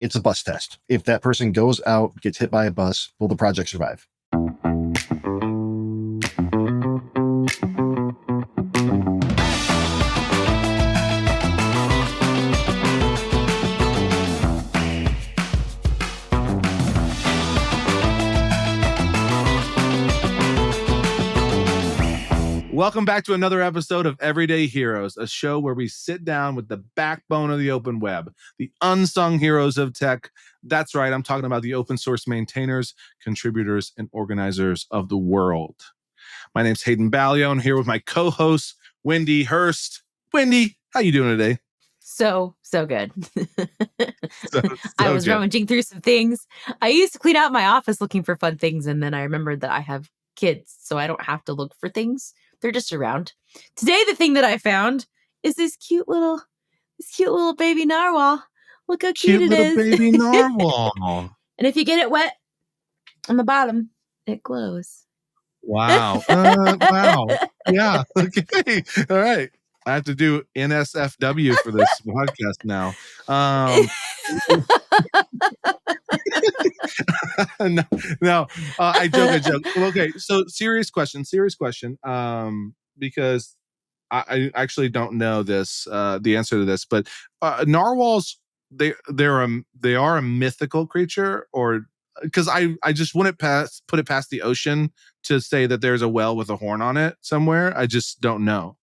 It's a bus test. If that person goes out, gets hit by a bus, will the project survive? Welcome back to another episode of Everyday Heroes, a show where we sit down with the backbone of the open web, the unsung heroes of tech. That's right, I'm talking about the open source maintainers, contributors, and organizers of the world. My name's Hayden Ballio, and here with my co-host, Wendy Hurst. Wendy, how you doing today? So good. I was rummaging through some things. I used to clean out my office looking for fun things, and then I remembered that I have kids, so I don't have to look for things. They're just around. Today, the thing that I found is this cute little baby narwhal. Look how cute it is. Baby narwhal. And if you get it wet on the bottom, it glows. Wow. Wow. Yeah. Okay. All right. I have to do NSFW for this podcast now. No, I joke. Okay, so serious question. Because I actually don't know the answer to this, but narwhals, they are a mythical creature, or because I just wouldn't put it past the ocean to say that there's a whale with a horn on it somewhere. I just don't know.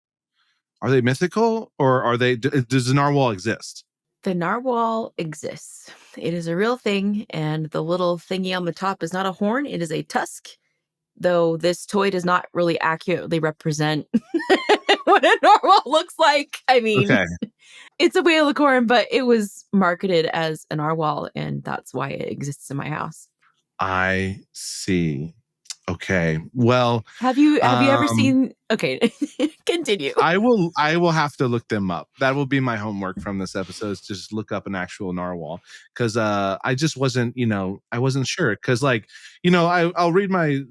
Are they mythical, or are they? Does the narwhal exist? The narwhal exists. It is a real thing, and the little thingy on the top is not a horn, it is a tusk. Though this toy does not really accurately represent what a narwhal looks like. I mean, It's a whalicorn, but it was marketed as a narwhal, and that's why it exists in my house. I see. Okay. Well, have you ever seen? Okay, continue. I will have to look them up. That will be my homework from this episode, is just look up an actual narwhal, because I just wasn't, I wasn't sure, because I'll read my.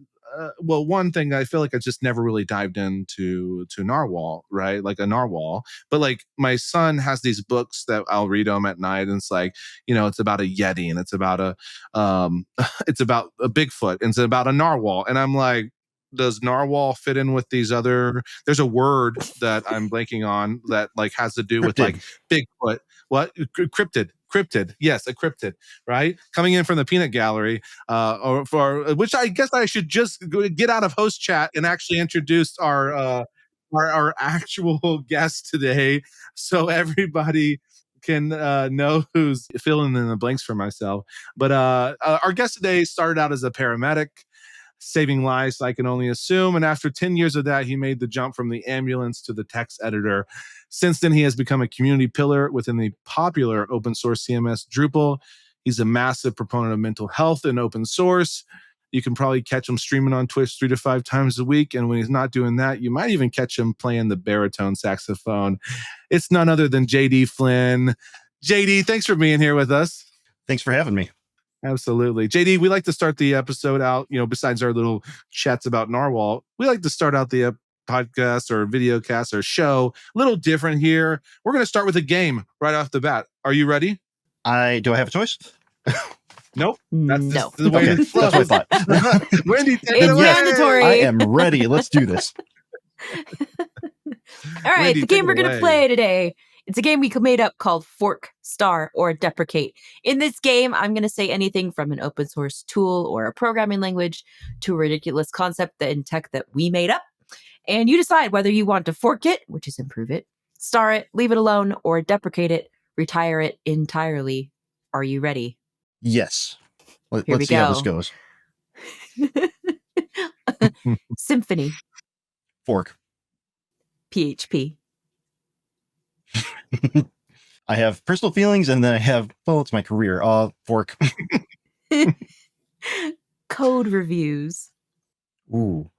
One thing, I feel like I just never really dived into narwhal, right? Like a narwhal. But like my son has these books that I'll read them at night, and it's like, it's about a Yeti, and it's about a Bigfoot, and it's about a narwhal. And I'm like, does narwhal fit in with these other? There's a word that I'm blanking on that like has to do with like Bigfoot. What? Cryptid. Yes, a cryptid, right? Coming in from the peanut gallery, which I guess I should just get out of host chat and actually introduce our actual guest today, so everybody can know who's filling in the blanks for myself. But our guest today started out as a paramedic, saving lives, I can only assume. And after 10 years of that, he made the jump from the ambulance to the text editor. Since then, he has become a community pillar within the popular open source CMS Drupal. He's a massive proponent of mental health and open source. You can probably catch him streaming on Twitch 3 to 5 times a week. And when he's not doing that, you might even catch him playing the baritone saxophone. It's none other than JD Flynn. JD, thanks for being here with us. Thanks for having me. Absolutely. JD, we like to start the episode out, besides our little chats about narwhal, we like to start out the podcast or video cast or show a little different here. We're going to start with a game right off the bat. Are you ready? Do I have a choice? Nope. No. The way it flows. That's what I thought. Wendy, take it away. Mandatory. I am ready. Let's do this. All right, Wendy, the game we're going to play today. It's a game we made up called Fork, Star, or Deprecate. In this game, I'm going to say anything from an open source tool or a programming language to a ridiculous concept in tech that we made up. And you decide whether you want to fork it, which is improve it, star it, leave it alone, or deprecate it, retire it entirely. Are you ready? Yes. Let's see how this goes. Symphony. Fork. PHP. I have personal feelings, and then I have, it's my career. Fork. Code reviews. Ooh,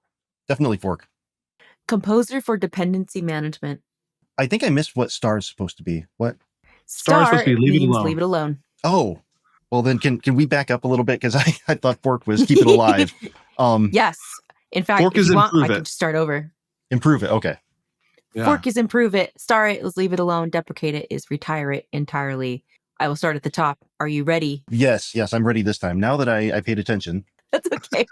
definitely fork. Composer for dependency management. I think I missed what star is supposed to be. What? Star is supposed to be leave it alone. Oh, well then can we back up a little bit? Because I thought fork was keep it alive. Yes. In fact, fork if you want, I can just start over. Improve it. Okay. Yeah. Fork is improve it. Star it is leave it alone. Deprecate it is retire it entirely. I will start at the top. Are you ready? Yes, I'm ready this time. Now that I paid attention. That's okay.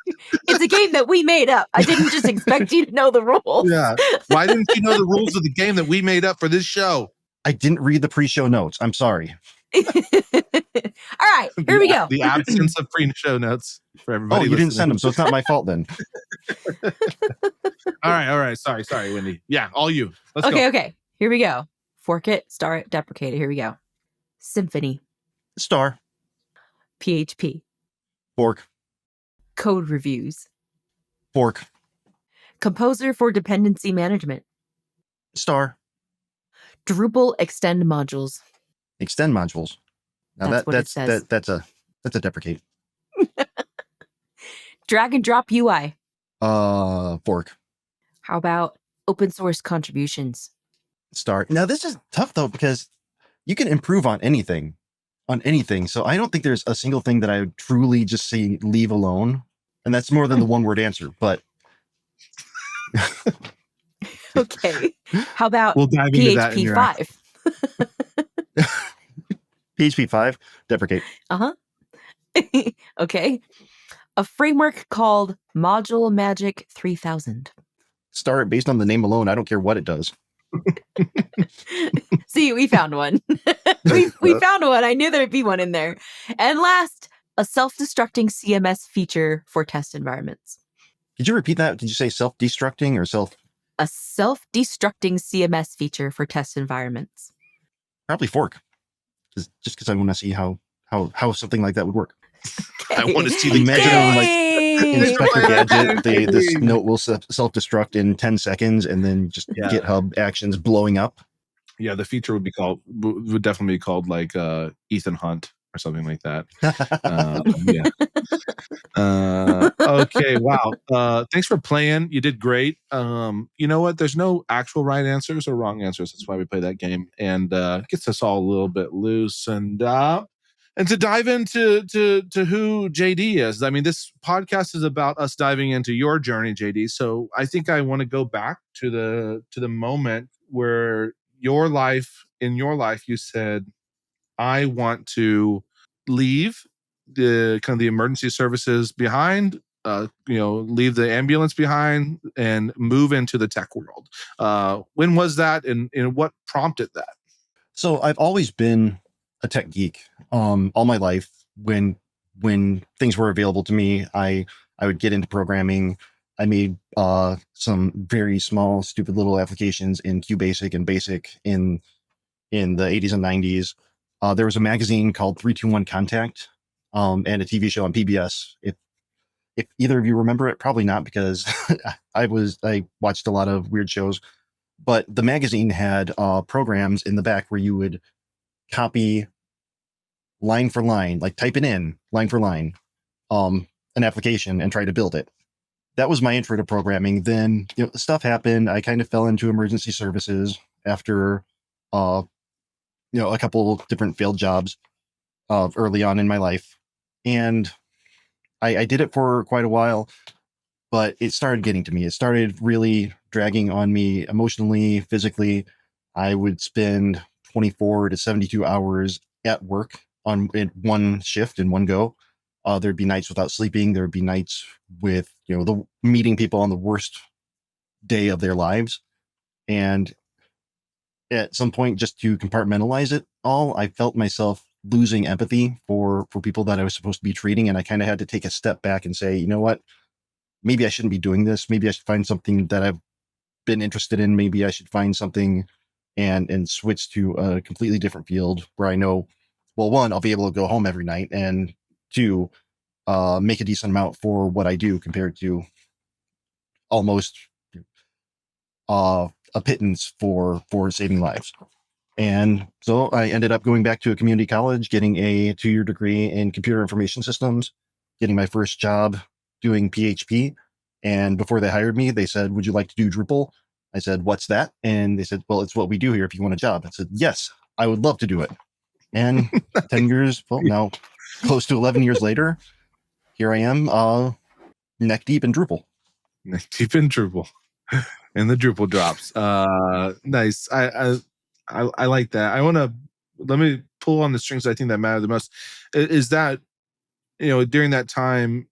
It's a game that we made up. I didn't just expect you to know the rules. Yeah. Why didn't you know the rules of the game that we made up for this show? I didn't read the pre-show notes. I'm sorry. All right, here we go. The absence of pre-show notes for everybody. Oh, you didn't send them, so it's not my fault then. All right. Sorry, Wendy. Yeah, all you. Let's go. Okay. Here we go. Fork it, star it, deprecate it. Here we go. Symphony, Star. PHP, Fork. code reviews, Fork. composer for dependency management, Star. Drupal extend modules. Extend modules. Now That's what it says. that's a deprecate. Drag and drop UI. Fork. How about open source contributions? Star. Now this is tough though, because you can improve on anything. So I don't think there's a single thing that I would truly just say leave alone. And that's more than the one word answer, but Okay. How about We'll dive into that in PHP your 5? PHP 5, deprecate. Okay. A framework called Module Magic 3000. Star based on the name alone. I don't care what it does. See, we found one. we found one. I knew there'd be one in there. And last, a self-destructing CMS feature for test environments. Did you repeat that? Did you say self-destructing or self? A self-destructing CMS feature for test environments. Probably fork. Just because I want to see how something like that would work. Okay. I want to see the Imagine on, like, Yay! Inspector Gadget, this note will self-destruct in 10 seconds and then just GitHub actions blowing up. Yeah, the feature would definitely be called like Ethan Hunt or something like that. Okay, wow. Thanks for playing. You did great. You know what? There's no actual right answers or wrong answers. That's why we play that game, and gets us all a little bit loose and to dive into who JD is. I mean, this podcast is about us diving into your journey, JD. So I think I want to go back to the moment where in your life, you said, I want to leave the kind of the emergency services behind, leave the ambulance behind and move into the tech world. When was that, and what prompted that? So I've always been a tech geek. All my life, when things were available to me, I would get into programming. I made some very small, stupid little applications in QBasic and Basic in the 80s and 90s. There was a magazine called 321 Contact, and a TV show on PBS. If either of you remember it, probably not, because I watched a lot of weird shows. But the magazine had programs in the back where you would copy line for line, like type it in line for line, an application and try to build it. That was my intro to programming. Then stuff happened. I kind of fell into emergency services after a couple different failed jobs early on in my life. And I did it for quite a while, but it started getting to me. It started really dragging on me emotionally, physically. I would spend 24 to 72 hours at work in one shift in one go. There'd be nights without sleeping. There'd be nights with, the meeting people on the worst day of their lives. And at some point, just to compartmentalize it all, I felt myself losing empathy for people that I was supposed to be treating. And I kind of had to take a step back and say, you know what, maybe I shouldn't be doing this. Maybe I should find something that I've been interested in. Maybe I should find something and switch to a completely different field where I know, well, one, I'll be able to go home every night, and two, make a decent amount for what I do compared to almost a pittance for saving lives. And so I ended up going back to a community college, getting a 2-year degree in computer information systems, getting my first job doing PHP. And before they hired me, they said, would you like to do Drupal? I said, what's that? And they said, well, it's what we do here if you want a job. I said, yes, I would love to do it. And 10 years, well, now close to 11 years later, here I am, neck deep in Drupal. Neck deep in Drupal. And the Drupal drops. Nice. I like that. Let me pull on the strings I think that matter the most. Is that, during that time,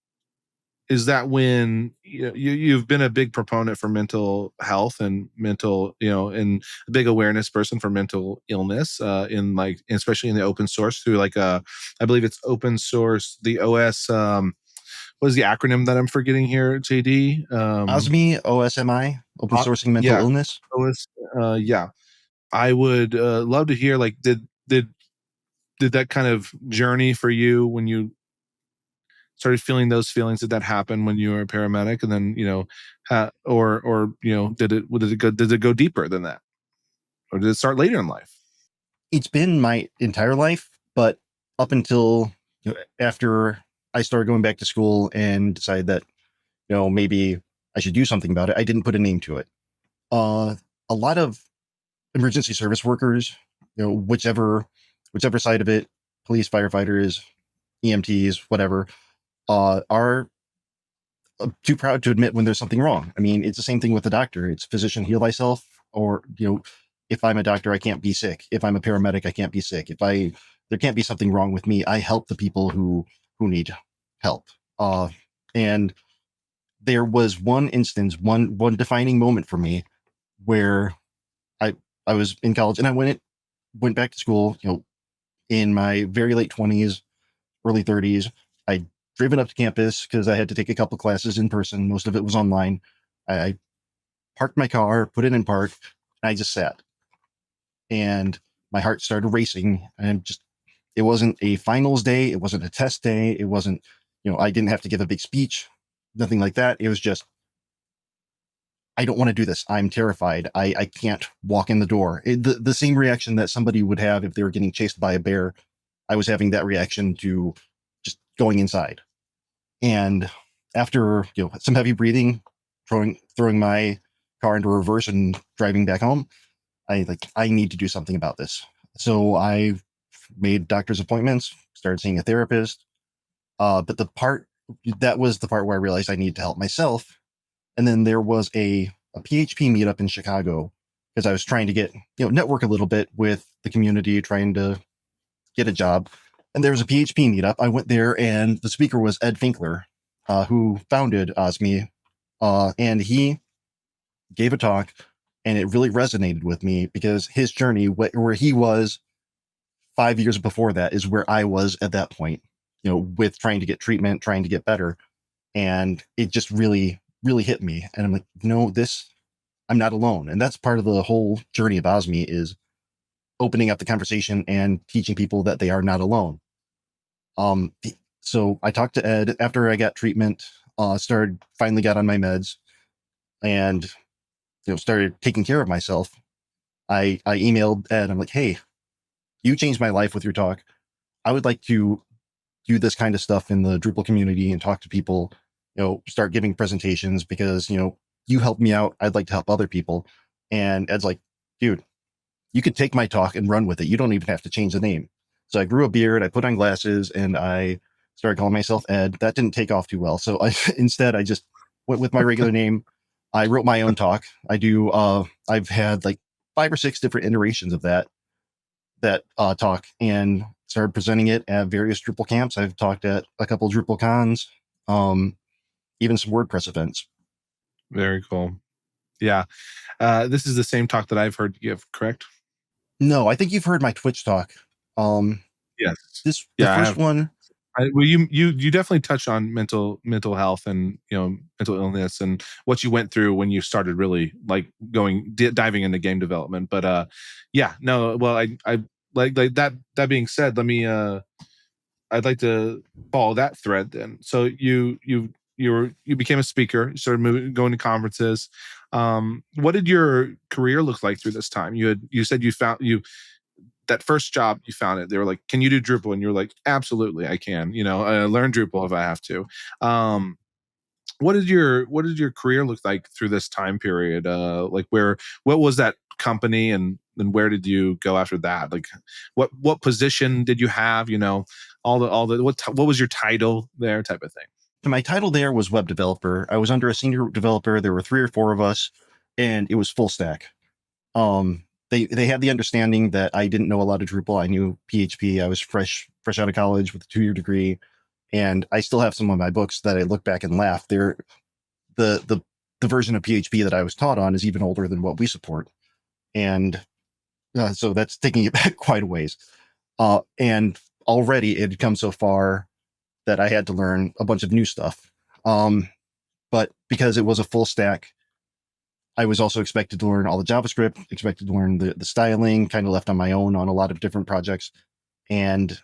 is that when you've been a big proponent for mental health and mental, and a big awareness person for mental illness, in like, especially in the open source through like I believe it's open source, the OS, what is the acronym that I'm forgetting here, JD? OSMI, OSMI, open sourcing mental Yeah, illness. OS, yeah. I would love to hear, like, did that kind of journey for you when you started feeling those feelings, did that happen when you were a paramedic? And then, or did it go deeper than that? Or did it start later in life? It's been my entire life, but up until after I started going back to school and decided that maybe I should do something about it, I didn't put a name to it. A lot of emergency service workers, whichever side of it, police, firefighters, EMTs, whatever, are too proud to admit when there's something wrong. I mean, it's the same thing with the doctor. It's physician heal thyself, or if I'm a doctor, I can't be sick. If I'm a paramedic, I can't be sick. There can't be something wrong with me. I help the people who need help. And there was one instance, one defining moment for me where I was in college and I went back to school, in my very late 20s, early 30s. I'd driven up to campus because I had to take a couple classes in person. Most of it was online. I parked my car, put it in park, and I just sat. And my heart started racing. And it wasn't a finals day. It wasn't a test day. It wasn't, I didn't have to give a big speech, nothing like that. It was just, I don't want to do this. I'm terrified. I can't walk in the door. The same reaction that somebody would have if they were getting chased by a bear. I was having that reaction to just going inside. And after some heavy breathing, throwing my car into reverse and driving back home, I need to do something about this. So I made doctor's appointments, started seeing a therapist. But that was the part where I realized I needed to help myself. And then there was a PHP meetup in Chicago because I was trying to get, network a little bit with the community, trying to get a job. And there was a PHP meetup. I went there and the speaker was Ed Finkler, who founded OSMI. And he gave a talk and it really resonated with me because his journey, where he was 5 years before that, is where I was at that point, with trying to get treatment, trying to get better. And it just really, really hit me. And I'm like, I'm not alone. And that's part of the whole journey of OSMI, is opening up the conversation and teaching people that they are not alone. So I talked to Ed after I got treatment, finally got on my meds and, started taking care of myself. I emailed Ed. I'm like, hey, you changed my life with your talk. I would like to do this kind of stuff in the Drupal community and talk to people, start giving presentations because, you helped me out. I'd like to help other people. And Ed's like, dude, you could take my talk and run with it. You don't even have to change the name. So I grew a beard, I put on glasses, and I started calling myself Ed. That didn't take off too well. So instead I just went with my regular name. I wrote my own talk. I've had like 5 or 6 different iterations of that talk and started presenting it at various Drupal camps. I've talked at a couple of Drupal cons, even some WordPress events. Very cool. Yeah. This is the same talk that I've heard you give, correct? No, I think you've heard my Twitch talk. Yes. The first one. Well, you definitely touched on mental health and mental illness and what you went through when you started really like diving into game development. But yeah, no, well, I like that. That being said, I'd like to follow that thread then. So you became a speaker, you started going to conferences. What did your career look like through this time? You said you found that first job you found it. They were like, can you do Drupal? And you're like, absolutely, I can. Learn Drupal if I have to. What did your career look like through this time period? What was that company and where did you go after that? Like what position did you have? What was your title there, type of thing? My title there was web developer. I was under a senior developer. There were 3 or 4 of us, and it was full stack. they had the understanding that I didn't know a lot of Drupal. I knew PHP. I was fresh out of college with a 2-year degree, and I still have some of my books that I look back and laugh. They're the version of PHP that I was taught on is even older than what we support, and so that's taking it back quite a ways. And already it had come so far that I had to learn a bunch of new stuff. But because it was a full stack, I was also expected to learn all the JavaScript, expected to learn the styling, kind of left on my own on a lot of different projects. And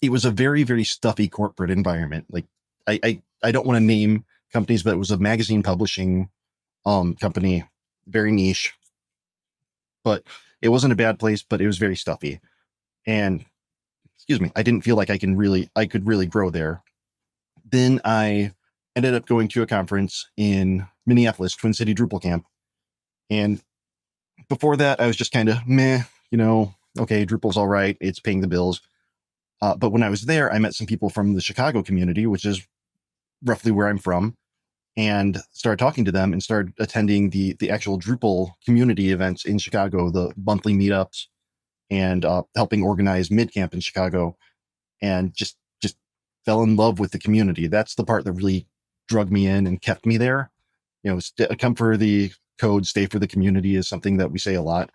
it was a very, very stuffy corporate environment. Like I don't want to name companies, but it was a magazine publishing company, very niche. But it wasn't a bad place, but it was very stuffy. And excuse me, I didn't feel like I could really grow there. Then I ended up going to a conference in Minneapolis, Twin City Drupal Camp. And before that, I was just kind of meh, okay, Drupal's all right. It's paying the bills. But when I was there, I met some people from the Chicago community, which is roughly where I'm from, and started talking to them and started attending the actual Drupal community events in Chicago, the monthly meetups, and helping organize MidCamp in Chicago, and just fell in love with the community. That's the part that really drug me in and kept me there. Come for the code, stay for the community is something that we say a lot.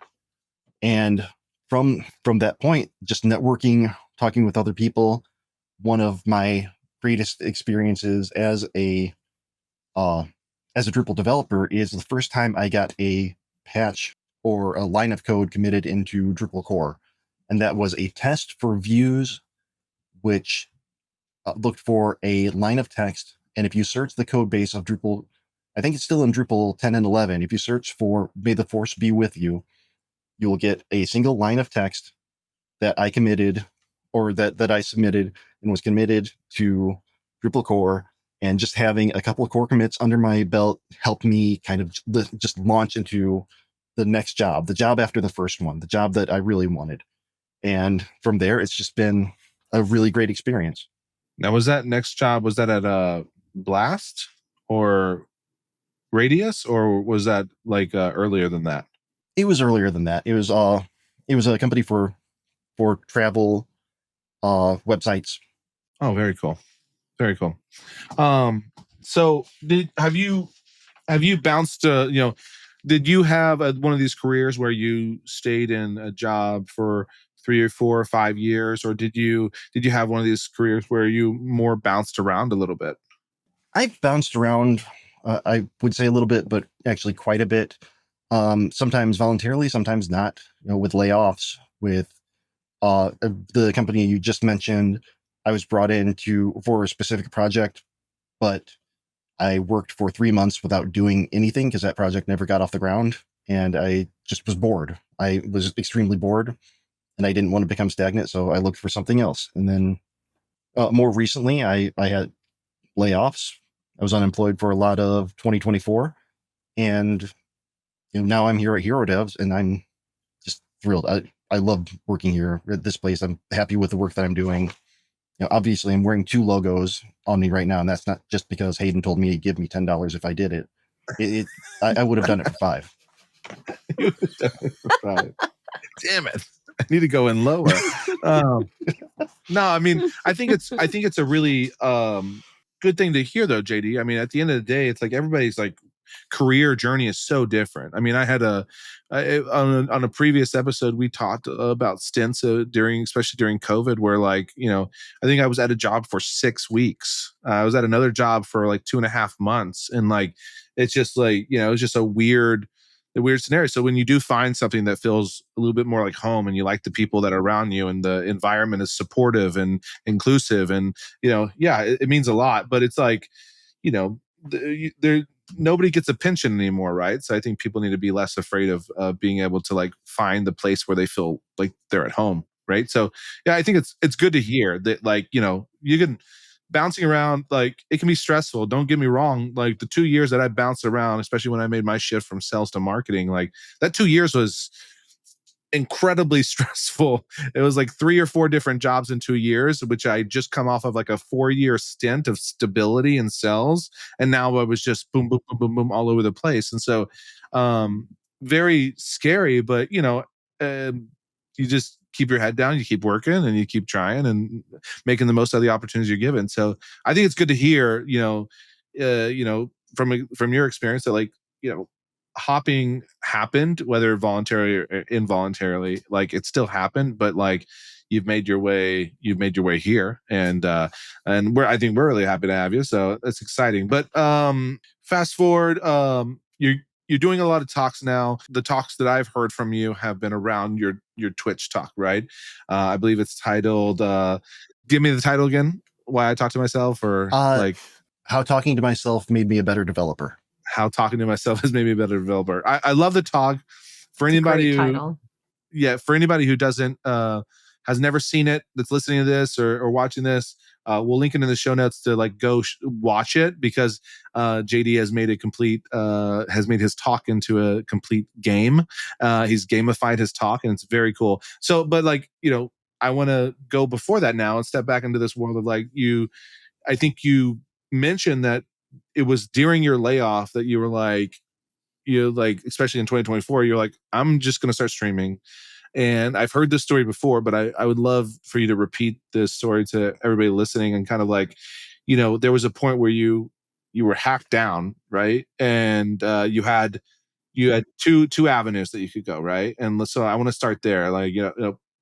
And from that point, just networking, talking with other people, one of my greatest experiences as a Drupal developer is the first time I got a patch or a line of code committed into Drupal core. And that was a test for views, which looked for a line of text. And if you search the code base of Drupal, I think it's still in Drupal 10 and 11. If you search for "May the Force be with you," you will get a single line of text that I committed, or that I submitted and was committed to Drupal core. And just having a couple of core commits under my belt helped me kind of just launch into the next job, the job after the first one, the job that I really wanted. And from there, it's just been a really great experience. Now, was that next job, was that at Blast or Radius, or was that like earlier than that? It was earlier than that. It was a company for travel websites. Oh, very cool. Very cool. So have you bounced, did you have one of these careers where you stayed in a job for 3 or 4 or 5 years, or did you have one of these careers where you more bounced around a little bit? I've bounced around, I would say a little bit, but actually quite a bit. Sometimes voluntarily, sometimes not, with layoffs, with the company you just mentioned. I was brought in for a specific project, but I worked for 3 months without doing anything because that project never got off the ground. And I just was bored. I was extremely bored and I didn't want to become stagnant. So I looked for something else. And then more recently, I had layoffs. I was unemployed for a lot of 2024. And now I'm here at Hero Devs and I'm just thrilled. I love working here at this place. I'm happy with the work that I'm doing. Obviously I'm wearing 2 logos on me right now, and that's not just because Hayden told me he'd give me $10 if I did it. I would have done it for 5. Right. Damn it. I need to go in lower. No, I mean, I think it's a really good thing to hear though, JD. I mean, at the end of the day, it's like everybody's like career journey is so different. I mean, I had on a previous episode, we talked about stints especially during COVID, where like, I think I was at a job for 6 weeks. I was at another job for like 2.5 months. And like, it's just like, it's just a weird scenario. So when you do find something that feels a little bit more like home, and you like the people that are around you, and the environment is supportive and inclusive, and it means a lot. But it's like, there nobody gets a pension anymore, right? So I think people need to be less afraid of being able to like find the place where they feel like they're at home, right? So yeah, I think it's good to hear that, like, you can bouncing around, like it can be stressful. Don't get me wrong. Like the 2 years that I bounced around, especially when I made my shift from sales to marketing, like that 2 years was incredibly stressful. It was like 3 or 4 different jobs in 2 years, which I just come off of like a 4-year stint of stability in sales. And now I was just boom, boom, boom, boom, boom all over the place. And so, very scary, but you just keep your head down, you keep working, and you keep trying and making the most of the opportunities you're given. So I think it's good to hear, from your experience that, like, hopping happened, whether voluntarily or involuntarily. Like, it still happened, but like you've made your way here, and I think we're really happy to have you. So that's exciting. But fast forward, you're doing a lot of talks now. The talks that I've heard from you have been around your Twitch talk, right? I believe it's titled. Give me the title again. Why I talk to myself, or like how talking to myself made me a better developer. How talking to myself has made me a better developer. I love the talk. For It's anybody a great who, title. for anybody who doesn't has never seen it, that's listening to this or watching this, we'll link it in the show notes to like go watch it, because JD has made has made his talk into a complete game. He's gamified his talk, and it's very cool. So, but like, I want to go before that now and step back into this world of like I think you mentioned that it was during your layoff that you were like, especially in 2024, you're like, I'm just going to start streaming. And I've heard this story before, but I would love for you to repeat this story to everybody listening, and kind of like, there was a point where you were hacked down, right? And you had two avenues that you could go, right? And so I want to start there. Like,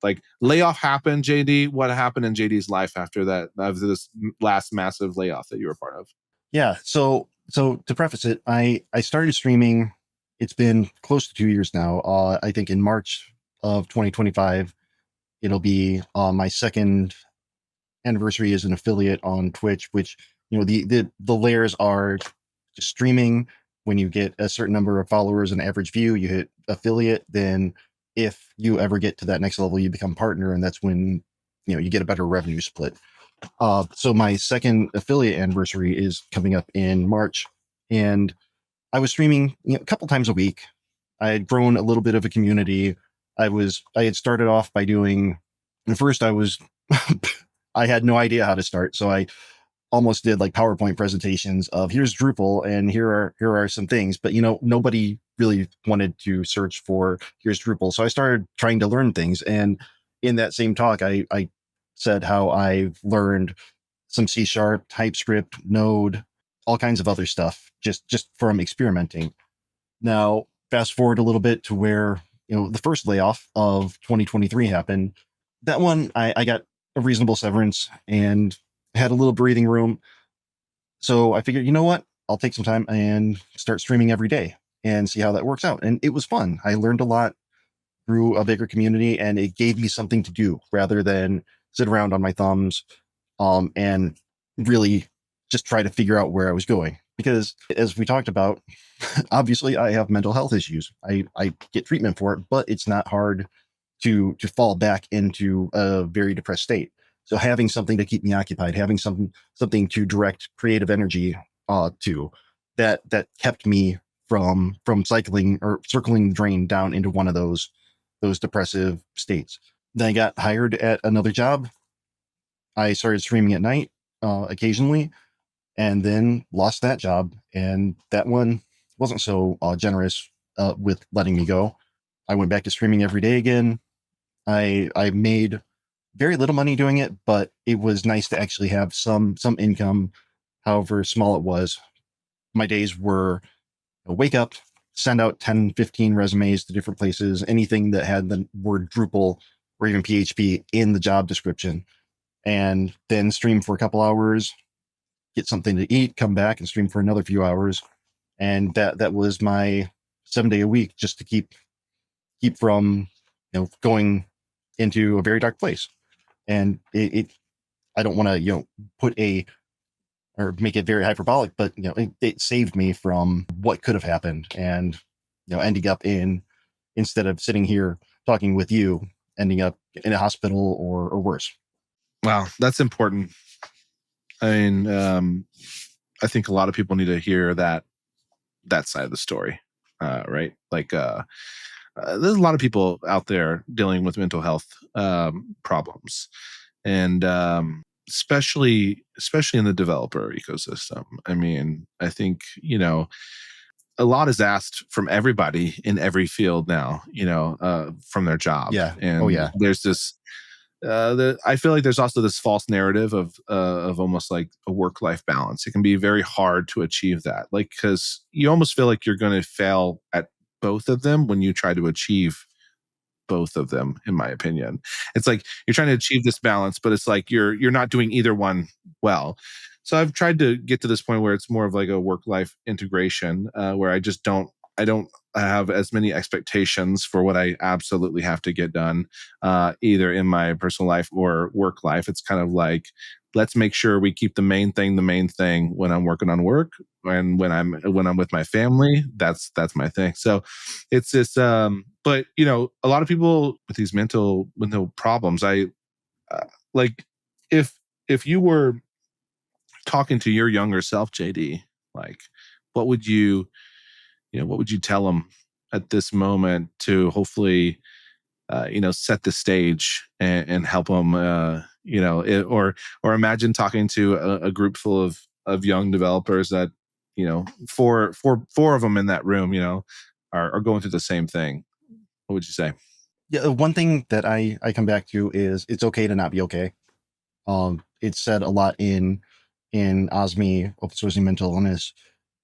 like layoff happened, JD. What happened in JD's life after that, after this last massive layoff that you were part of? Yeah. So to preface it, I started streaming. It's been close to 2 years now. I think in March of 2025, it'll be my second anniversary as an affiliate on Twitch, which, the layers are just streaming. When you get a certain number of followers and average view, you hit affiliate. Then if you ever get to that next level, you become partner. And that's when, you get a better revenue split. So my second affiliate anniversary is coming up in March, and I was streaming, a couple times a week. I had grown a little bit of a community. I had started off by doing, at first I was, I had no idea how to start. So I almost did like PowerPoint presentations of here's Drupal and here are some things, but nobody really wanted to search for here's Drupal. So I started trying to learn things. And in that same talk, I said how I've learned some C#, TypeScript, Node, all kinds of other stuff, just from experimenting. Now, fast forward a little bit to where, the first layoff of 2023 happened. That one, I got a reasonable severance and had a little breathing room. So I figured, you know what? I'll take some time and start streaming every day and see how that works out. And it was fun. I learned a lot, grew a bigger community, and it gave me something to do rather than sit around on my thumbs and really just try to figure out where I was going. Because as we talked about, obviously I have mental health issues. I get treatment for it, but it's not hard to fall back into a very depressed state. So having something to keep me occupied, having something to direct creative energy to, that kept me from cycling or circling the drain down into one of those depressive states. Then I got hired at another job. I started streaming at night occasionally, and then lost that job. And that one wasn't so generous with letting me go. I went back to streaming every day again. I made very little money doing it, but it was nice to actually have some income, however small it was. My days were wake up, send out 10, 15 resumes to different places, anything that had the word Drupal or even PHP in the job description, and then stream for a couple hours, get something to eat, come back and stream for another few hours. And that was my 7-day a week, just to keep from, going into a very dark place. And I don't want to, put or make it very hyperbolic, but it saved me from what could have happened, and ending up instead of sitting here talking with you, ending up in a hospital or worse. Wow, that's important. I mean, I think a lot of people need to hear that side of the story, right? Like, there's a lot of people out there dealing with mental health problems, and especially in the developer ecosystem. I mean, I think a lot is asked from everybody in every field now, from their job. Yeah. And Oh, yeah. there's this, I feel like there's also this false narrative of almost like a work-life balance. It can be very hard to achieve that, like, because you almost feel like you're going to fail at both of them when you try to achieve both of them, in my opinion. It's like you're trying to achieve this balance, but it's like you're not doing either one well. So I've tried to get to this point where it's more of like a work-life integration, where I don't have as many expectations for what I absolutely have to get done, either in my personal life or work life. It's kind of like, let's make sure we keep the main thing when I'm working on work, and when I'm with my family, that's my thing. So it's this, but a lot of people with these mental problems, like, if you were talking to your younger self, JD, like, what would you tell them at this moment to hopefully, set the stage and help them, or imagine talking to a group full of young developers that, four of them in that room, are going through the same thing. What would you say? Yeah. One thing that I come back to is it's okay to not be okay. It's said a lot in OSME, open sourcing mental illness.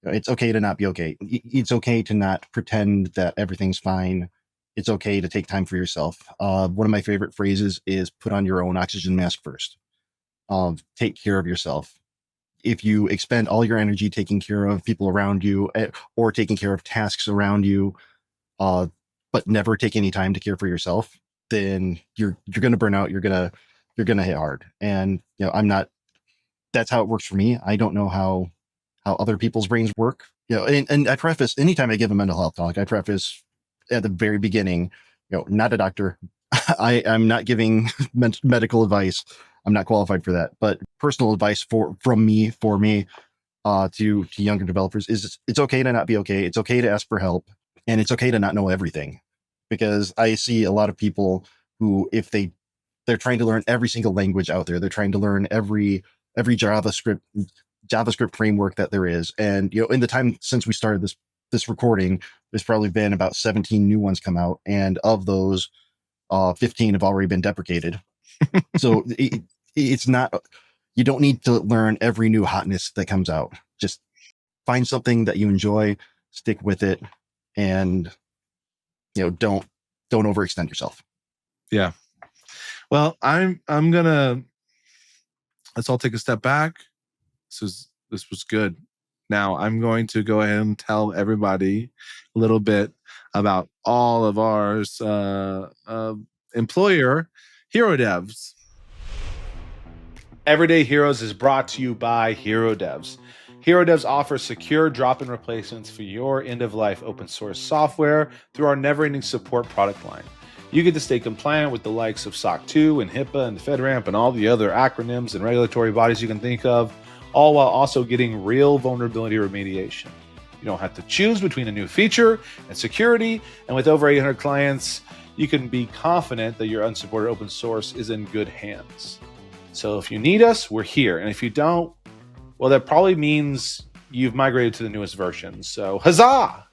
It's okay to not be okay. It's okay to not pretend that everything's fine. It's okay to take time for yourself. One of my favorite phrases is put on your own oxygen mask first. Take care of yourself. If you expend all your energy taking care of people around you, or taking care of tasks around you, but never take any time to care for yourself, then you're going to burn out. You're going to hit hard. And that's how it works for me. I don't know how other people's brains work. And I preface, anytime I give a mental health talk, I preface at the very beginning, not a doctor. I'm not giving medical advice. I'm not qualified for that. But personal advice from me to younger developers is it's okay to not be okay. It's okay to ask for help, and it's okay to not know everything, because I see a lot of people who, if they're trying to learn every single language out there, they're trying to learn every JavaScript framework that there is. And in the time since we started this recording, there's probably been about 17 new ones come out, and of those, 15 have already been deprecated. So it's not, you don't need to learn every new hotness that comes out. Just find something that you enjoy, stick with it, and don't overextend yourself. Yeah. Well, let's all take a step back. This was good. Now I'm going to go ahead and tell everybody a little bit about all of ours employer, Hero Devs. Everyday Heroes is brought to you by Hero Devs. Hero Devs offers secure drop-in replacements for your end-of-life open source software through our never-ending support product line. You get to stay compliant with the likes of SOC 2 and HIPAA and FedRAMP and all the other acronyms and regulatory bodies you can think of, all while also getting real vulnerability remediation. You don't have to choose between a new feature and security, and with over 800 clients, you can be confident that your unsupported open source is in good hands. So if you need us, we're here. And if you don't, well, that probably means you've migrated to the newest version. So huzzah!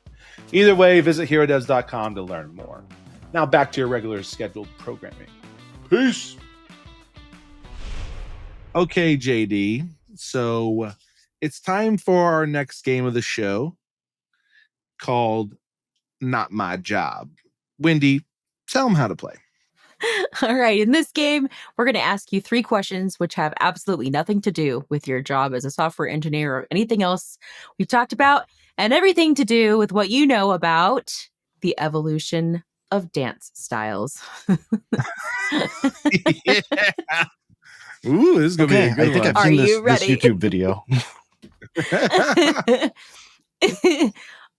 Either way, visit herodevs.com to learn more. Now back to your regular scheduled programming. Peace! Okay, JD. So it's time for our next game of the show called Not My Job. Wendy, tell them how to play. All right. In this game, we're going to ask you 3 questions which have absolutely nothing to do with your job as a software engineer or anything else we've talked about, and everything to do with what you know about the evolution of dance styles. Yeah. Ooh, this is going to be a good I think one. I've seen this ready? YouTube video.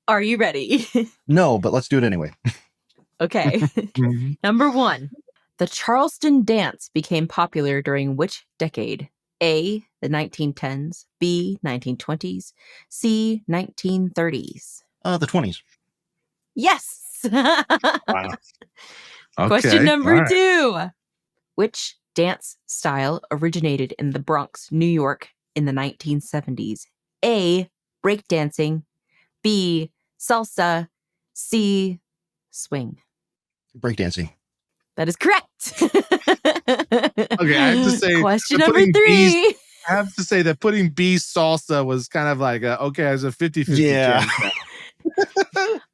Are you ready? No, but let's do it anyway. Okay. Number 1. The Charleston dance became popular during which decade? A, the 1910s, B, 1920s, C, 1930s. The 20s. Yes. Wow. Okay. Question number All right. 2. Which dance style originated in the Bronx, New York in the 1970s? A, breakdancing, B, salsa, C, swing. Breakdancing. That is correct. Okay, I have to say, question that number putting 3. I have to say that putting B salsa was kind of like, okay, there's a 50-50 Yeah. chance.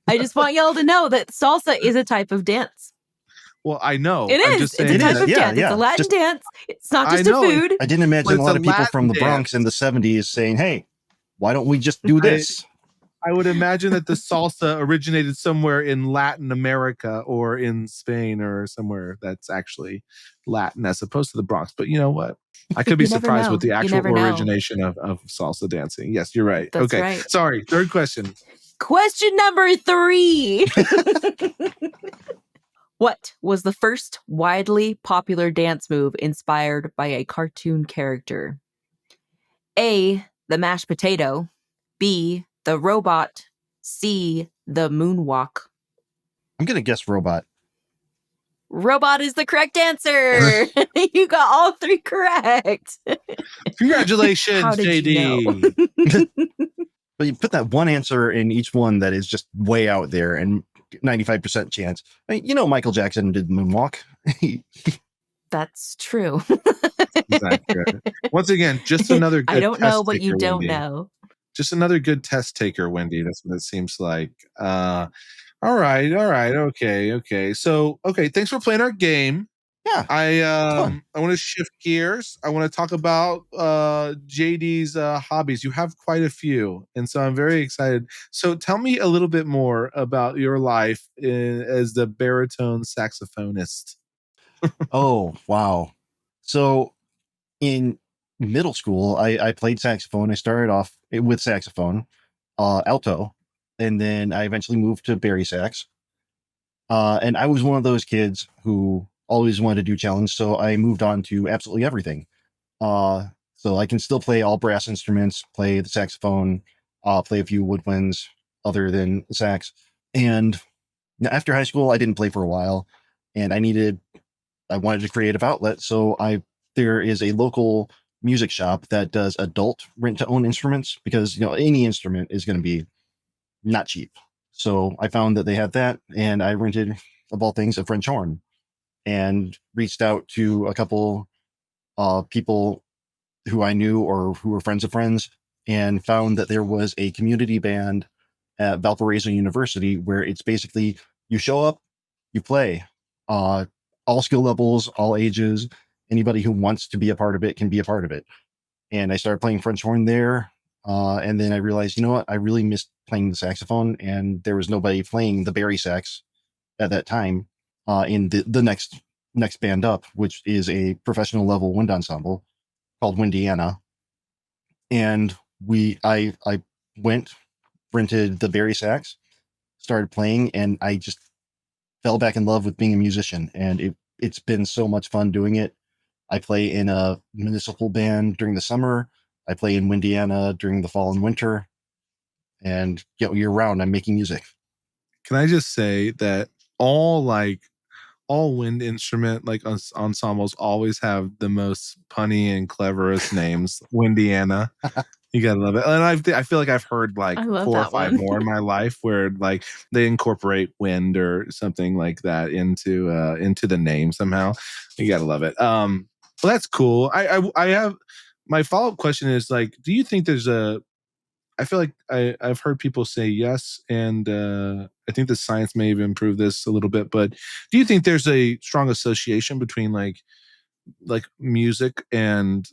I just want y'all to know that salsa is a type of dance. Well, I know. It I'm is. just It's a saying type is. of Yeah, dance. It's yeah. a Latin Just- dance. It's not I just a know. food. I didn't But imagine it's a lot a of people from the Latin Bronx in the 70s saying, hey, why don't we just do this? I would imagine that the salsa originated somewhere in Latin America or in Spain or somewhere that's actually Latin as opposed to the Bronx. But you know what? I could be You never surprised know. with the You actual never know. origination of salsa dancing. Yes, you're right. That's Okay. right. Sorry. Third question. Question number 3. What was the first widely popular dance move inspired by a cartoon character? A, the mashed potato. B, the robot. C, the moonwalk. I'm going to guess robot. Robot is the correct answer. You got all 3 correct. Congratulations, How did JD. you know? But you put that one answer in each one that is just way out there and 95% chance. I mean, Michael Jackson did the moonwalk. That's true. Exactly. Once again, just another good I don't know test what you taker, don't Wendy. know. Just another good test taker, Wendy. That's what it seems like. All right. Okay. So, thanks for playing our game. Yeah. I want to shift gears. I want to talk about JD's hobbies. You have quite a few, and so I'm very excited. So tell me a little bit more about your life as the baritone saxophonist. Oh, wow. So in middle school, I played saxophone. I started off with saxophone, alto, and then I eventually moved to bari sax. And I was one of those kids who always wanted to do challenge, so I moved on to absolutely everything. So I can still play all brass instruments, play the saxophone, play a few woodwinds other than sax. And after high school, I didn't play for a while, and I wanted a creative outlet. So there is a local music shop that does adult rent to own instruments because, any instrument is going to be not cheap. So I found that they had that, and I rented, of all things, a French horn, and reached out to a couple people who I knew or who were friends of friends, and found that there was a community band at Valparaiso University where it's basically you show up, you play, all skill levels, all ages. Anybody who wants to be a part of it can be a part of it. And I started playing French horn there. And then I realized, you know what? I really missed playing the saxophone, and there was nobody playing the bari sax at that time in the next band up, which is a professional level wind ensemble called Windiana. And I went, rented the bari sax, started playing, and I just fell back in love with being a musician. And it's been so much fun doing it. I play in a municipal band during the summer. I play in Windiana during the fall and winter, and year round I'm making music. Can I just say that all wind instrument ensembles always have the most punny and cleverest names. Windiana. You gotta love it. And I feel like I've heard I love 4 or that 5 one. more in my life where they incorporate wind or something like that into the name somehow. You gotta love it. Well, that's cool. I have my follow-up question is do you think there's I feel like I've heard people say yes, and I think the science may have improved this a little bit, but do you think there's a strong association between music and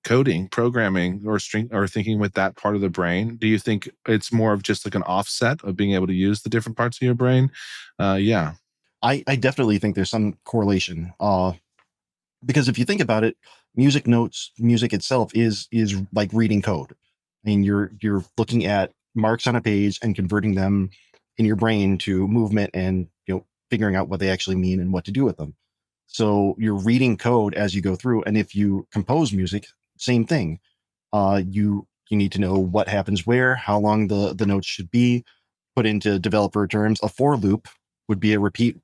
coding, programming, or thinking with that part of the brain? Do you think it's more of just an offset of being able to use the different parts of your brain? Yeah. I definitely think there's some correlation. Because if you think about it, music notes, music itself is like reading code. I mean, you're looking at marks on a page and converting them in your brain to movement, and figuring out what they actually mean and what to do with them. So you're reading code as you go through. And if you compose music, same thing. You need to know what happens where, how long the notes should be. Put into developer terms, a for loop would be a repeat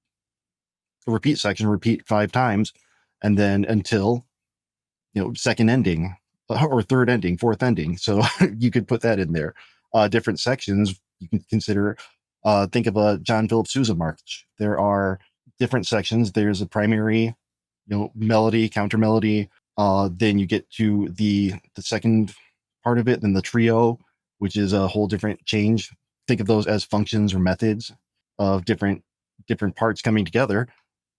section, repeat 5 times, and then until second ending or third ending, fourth ending. So you could put that in there. Different sections you can consider, think of a John Philip Sousa march. There are different sections. There's a primary, melody, counter melody. Then you get to the second part of it, then the trio, which is a whole different change. Think of those as functions or methods of different parts coming together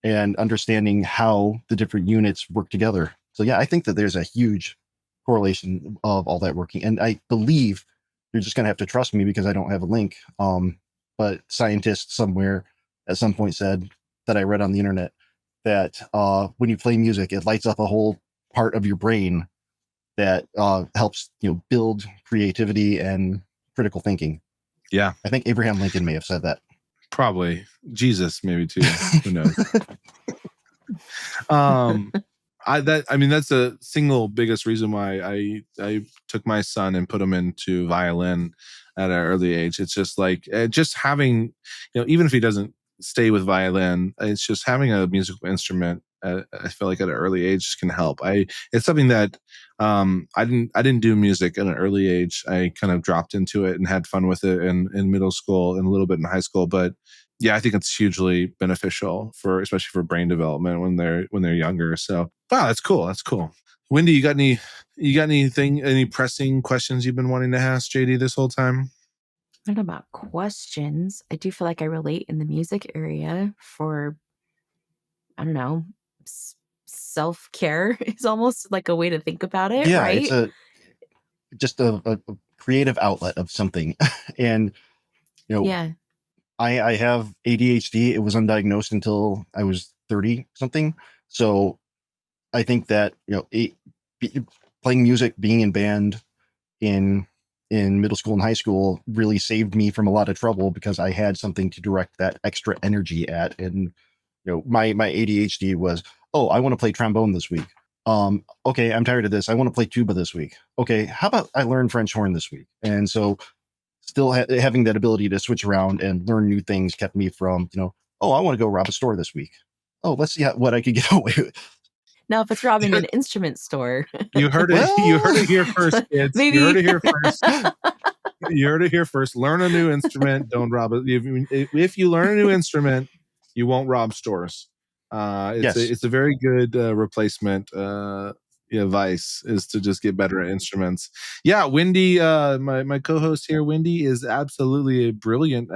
and understanding how the different units work together. So yeah, I think that there's a huge correlation of all that working. And I believe you're just going to have to trust me because I don't have a link. But scientists somewhere at some point said that I read on the internet that when you play music, it lights up a whole part of your brain that helps build creativity and critical thinking. Yeah, I think Abraham Lincoln may have said that. Probably Jesus, maybe too. Who knows? That's a single biggest reason why I took my son and put him into violin at an early age. It's just like just having, even if he doesn't stay with violin, it's just having a musical instrument. I feel like at an early age can help. It's something that I didn't do music at an early age. I kind of dropped into it and had fun with it in middle school and a little bit in high school, but yeah, I think it's hugely beneficial especially for brain development when they're younger. So, wow, that's cool. That's cool. Wendy, you got any pressing questions you've been wanting to ask JD this whole time? I don't know about questions. I do feel like I relate in the music area for, I don't know, self-care is almost like a way to think about it, Yeah, right? it's just a creative outlet of something. And, Yeah. I have ADHD. It was undiagnosed until I was 30 something. So I think that, playing music, being in band in middle school and high school really saved me from a lot of trouble because I had something to direct that extra energy at. And, my ADHD was, oh, I want to play trombone this week. Okay, I'm tired of this. I want to play tuba this week. Okay, how about I learn French horn this week? And so still having that ability to switch around and learn new things kept me from, oh, I want to go rob a store this week. Oh, let's see what I could get away with. Now, if it's robbing an instrument store, You heard it. You heard it here first, kids. maybe. You heard it here first. You heard it here first. Learn a new instrument. Don't rob it. If you learn a new instrument, you won't rob stores. It's a very good replacement advice is to just get better at instruments. Yeah, Wendy, my co-host here, Wendy, is absolutely a brilliant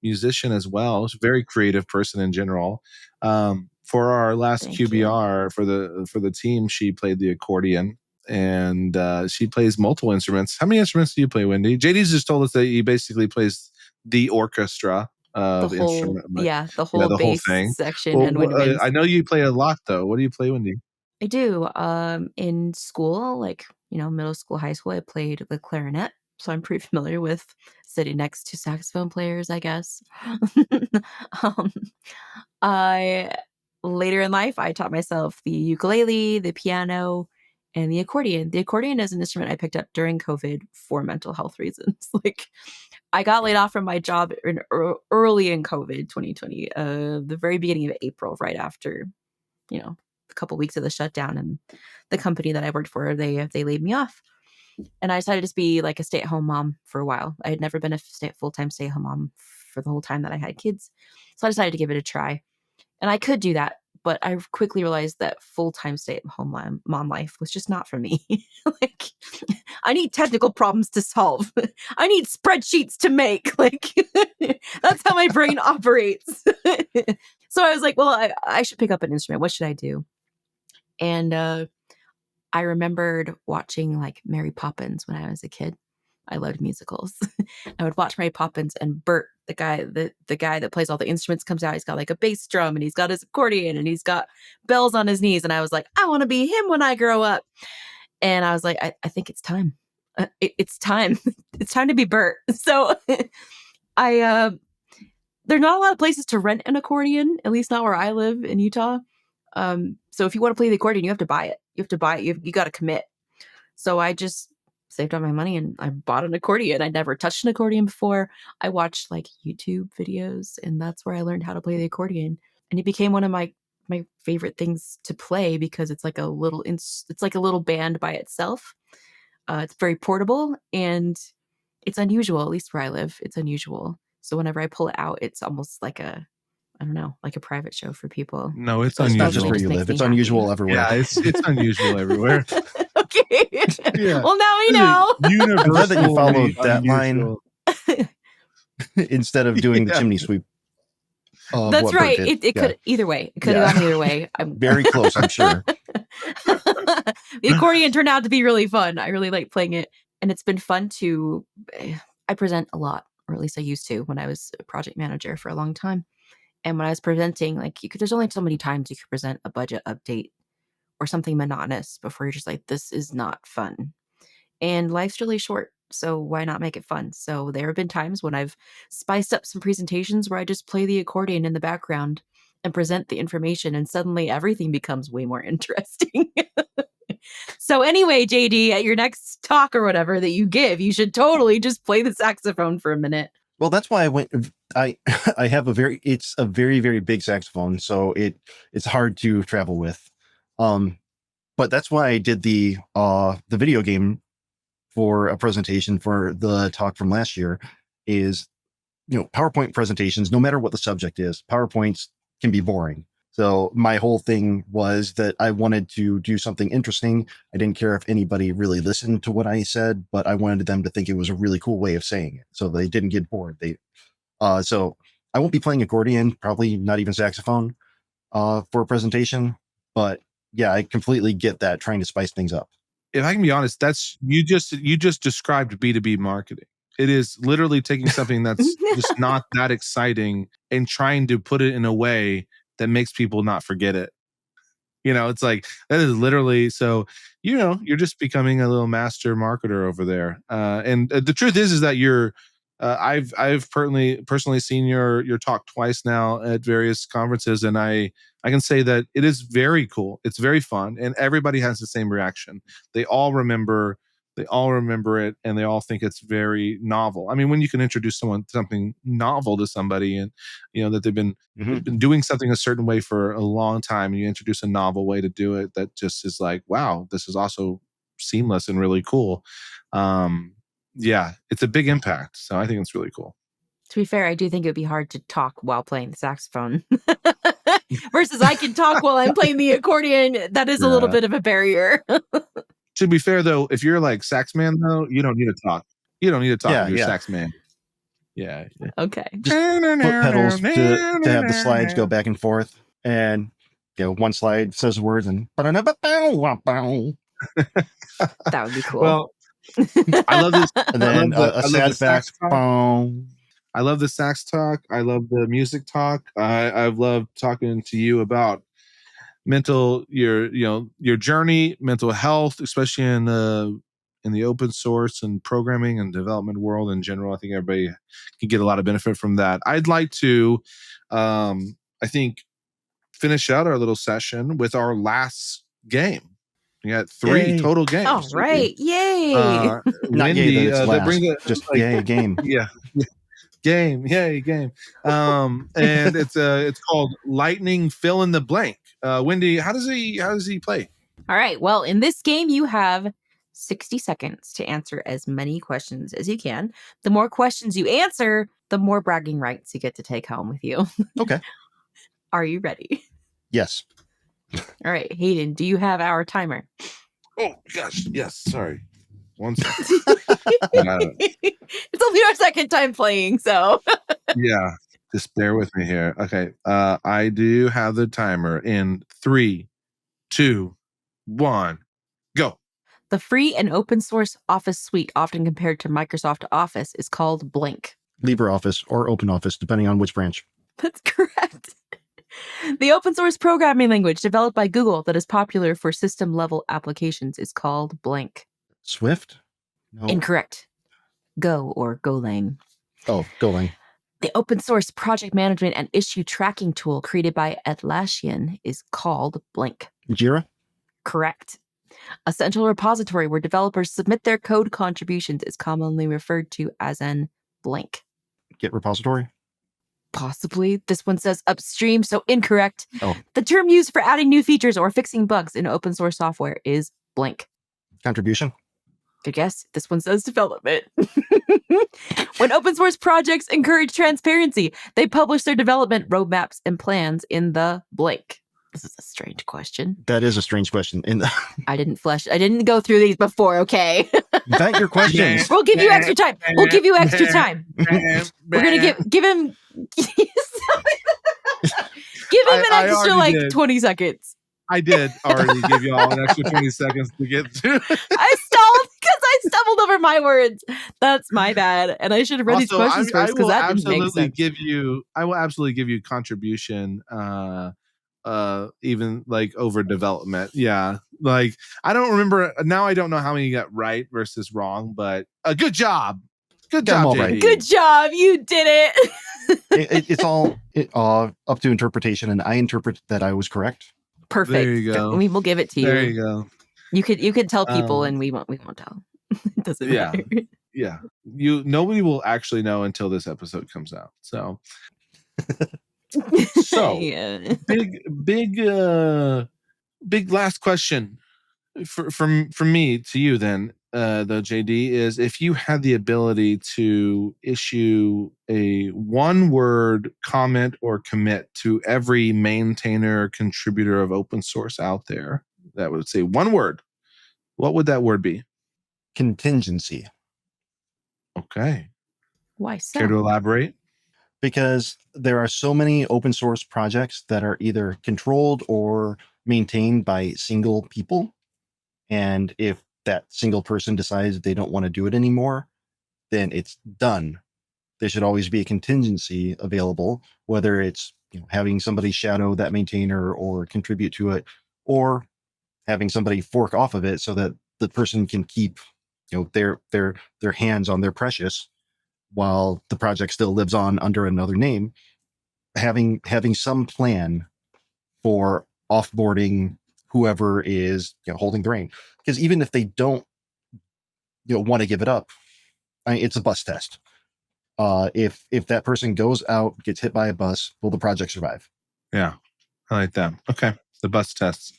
musician as well. She's a very creative person in general. For our last Thank QBR for the team, she played the accordion. And she plays multiple instruments. How many instruments do you play, Wendy? JD's just told us that he basically plays the orchestra of the whole, instrument. the whole the whole bass thing. section and woodwinds. I know you play a lot, though. What do you play, Wendy? I do. In school, like, middle school, high school, I played the clarinet. So I'm pretty familiar with sitting next to saxophone players, I guess. um, I Later in life, I taught myself the ukulele, the piano, and the accordion. The accordion is an instrument I picked up during COVID for mental health reasons. Like, I got laid off from my job early in COVID 2020, the very beginning of April, right after, a couple weeks of the shutdown, and the company that I worked for, they laid me off. And I decided to just be like a stay-at-home mom for a while. I had never been a full-time stay-at-home mom for the whole time that I had kids. So I decided to give it a try. And I could do that, but I quickly realized that full-time stay-at-home mom life was just not for me. Like, I need technical problems to solve. I need spreadsheets to make. Like, that's how my brain operates. So I was like, well, I should pick up an instrument. What should I do? And I remembered watching like Mary Poppins when I was a kid. I loved musicals. I would watch Mary Poppins, and Bert, the guy that plays all the instruments, comes out. He's got like a bass drum, and he's got his accordion, and he's got bells on his knees. And I was like, I want to be him when I grow up. And I was like, I think it's time. It's time. It's time to be Bert. So I there's not a lot of places to rent an accordion, at least not where I live in Utah. So if you want to play the accordion, you have to buy it. You got to commit. So I just saved all my money and I bought an accordion. I'd never touched an accordion before. I watched like YouTube videos, and that's where I learned how to play the accordion. And it became one of my favorite things to play because it's like a little band by itself. It's very portable, and It's unusual, at least where I live. It's unusual. So whenever I pull it out, it's almost like a, I don't know, like a private show for people. No, it's It's not just unusual. where you live. It's unusual everywhere. Yeah, it's unusual everywhere. Okay. Yeah. Well, now we know. I'm glad that you followed that unusual. line instead of doing the chimney sweep. That's what right. Bert did. It could either way. It could have gone either way. I'm Very close, I'm sure. The accordion turned out to be really fun. I really like playing it, and it's been fun to. I present a lot, or at least I used to when I was a project manager for a long time. And when I was presenting, like there's only so many times you could present a budget update or something monotonous before you're just like, this is not fun. And life's really short, so why not make it fun? So there have been times when I've spiced up some presentations where I just play the accordion in the background and present the information, and suddenly everything becomes way more interesting. So anyway, JD, at your next talk or whatever that you give, you should totally just play the saxophone for a minute. Well, that's why I went. I have it's a very, very big saxophone, so it's hard to travel with. But that's why I did the video game for a presentation for the talk from last year. Is, PowerPoint presentations, no matter what the subject is, PowerPoints can be boring. So my whole thing was that I wanted to do something interesting. I didn't care if anybody really listened to what I said, but I wanted them to think it was a really cool way of saying it, so they didn't get bored. So I won't be playing accordion, probably not even saxophone, for a presentation. But yeah, I completely get that, trying to spice things up. If I can be honest, that's you just described B2B marketing. It is literally taking something that's just not that exciting and trying to put it in a way that makes people not forget it. It's like, that is literally, so, you're just becoming a little master marketer over there. And the truth is that I've personally seen your talk twice now at various conferences, and I can say that it is very cool. It's very fun, and everybody has the same reaction. They all remember it, and they all think it's very novel. I mean, when you can introduce something novel to somebody, and that they've been doing something a certain way for a long time, and you introduce a novel way to do it that just is like, wow, this is also seamless and really cool. Yeah, it's a big impact. So I think it's really cool. To be fair, I do think it would be hard to talk while playing the saxophone. Versus I can talk while I'm playing the accordion. That is a little bit of a barrier. To be fair, though, if you're like sax man, though, you don't need to talk. You don't need to talk if you're sax man. Yeah. Okay. Just foot pedals to have the slides go back and forth. And one slide says words and that would be cool. Well, I love this. And then a sad fact. I love the sax talk. I love the music talk. I've loved talking to you about your journey, mental health, especially in the open source and programming and development world in general. I think everybody can get a lot of benefit from that. I'd like to, I think, finish out our little session with our last game. We got 3 total games. All right. Yay. Not Wendy, yay that it's last. Just yay game. Yeah. Game. Yay, game. And it's called Lightning Fill in the Blank. Wendy, how does he play? All right. Well, in this game, you have 60 seconds to answer as many questions as you can. The more questions you answer, the more bragging rights you get to take home with you. Okay. Are you ready? Yes. All right. Hayden, do you have our timer? Oh, gosh. Yes. Sorry. 1 second. It's only our second time playing, so. Yeah. Just bear with me here. Okay. I do have the timer in 3, 2, 1, go. The free and open source Office suite, often compared to Microsoft Office, is called blank. LibreOffice or OpenOffice, depending on which branch. That's correct. The open source programming language developed by Google that is popular for system level applications is called blank. Swift? No. Incorrect. Go or Golang. Oh, Golang. The open source project management and issue tracking tool created by Atlassian is called blank. Jira? Correct. A central repository where developers submit their code contributions is commonly referred to as an blank. Git repository? Possibly. This one says upstream, so incorrect. Oh. The term used for adding new features or fixing bugs in open source software is blank. Contribution? Good guess. This one says development. When open source projects encourage transparency, they publish their development roadmaps and plans in the blank. This is a strange question. That is a strange question. I didn't go through these before, okay? Thank your questions. We'll give you extra time. We'll give you extra time. We're going to give him give him an extra like 20 seconds. I did already give you all an extra 20 seconds to get through. I stalled because I stumbled over my words. That's my bad. And I should have read these questions first because that didn't make sense. I will absolutely give you contribution even like over development. Yeah. Like I don't remember now. I don't know how many you got right versus wrong, but good job. Good job. Right. Good job. You did it. It's all up to interpretation, and I interpret that I was correct. Perfect. There you go. We will give it to you. There you go. You could tell people, and we won't tell. It doesn't matter. Yeah. Nobody will actually know until this episode comes out. So yeah. big last question from me to you then, though, JD, is if you had the ability to issue a one-word comment or commit to every maintainer contributor of open source out there that would say one word, what would that word be? Contingency. Okay. Why so? Care to elaborate? Because there are so many open source projects that are either controlled or maintained by single people. And if that single person decides they don't want to do it anymore, then it's done. There should always be a contingency available, whether it's having somebody shadow that maintainer or contribute to it, or having somebody fork off of it so that the person can keep their hands on their precious while the project still lives on under another name. Having some plan for offboarding whoever is holding the rein, because even if they don't want to give it up, it's a bus test. If that person goes out, gets hit by a bus, will the project survive? Yeah, I like that. Okay, the bus tests.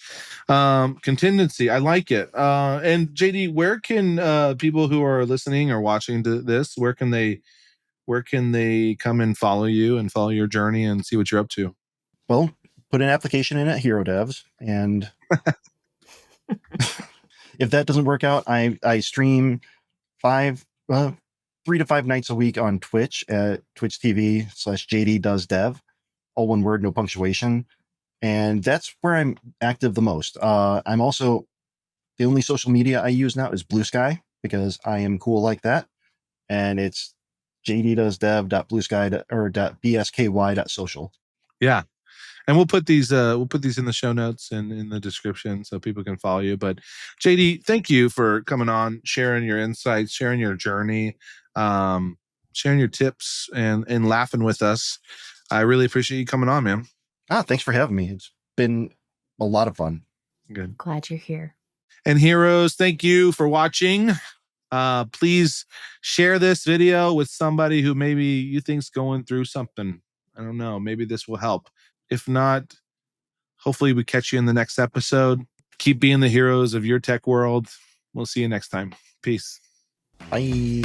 Contingency, I like it. And JD, where can people who are listening or watching to this, where can they come and follow you and follow your journey and see what you're up to? Well, put an application in at Hero Devs, and if that doesn't work out, I stream 3 to 5 nights a week on Twitch at twitch.tv/JD Does Dev, all one word, no punctuation. And that's where I'm active the most. I'm also, the only social media I use now is Blue Sky, because I am cool like that. And it's jddoesdev.bluesky.bsky.social. Yeah. And we'll put these in the show notes and in the description so people can follow you. But JD, thank you for coming on, sharing your insights, sharing your journey, sharing your tips, and laughing with us. I really appreciate you coming on, man. Thanks for having me. It's been a lot of fun. Good. Glad you're here. And heroes, thank you for watching. Please share this video with somebody who maybe you think's going through something. I don't know. Maybe this will help. If not, hopefully we catch you in the next episode. Keep being the heroes of your tech world. We'll see you next time. Peace. Bye.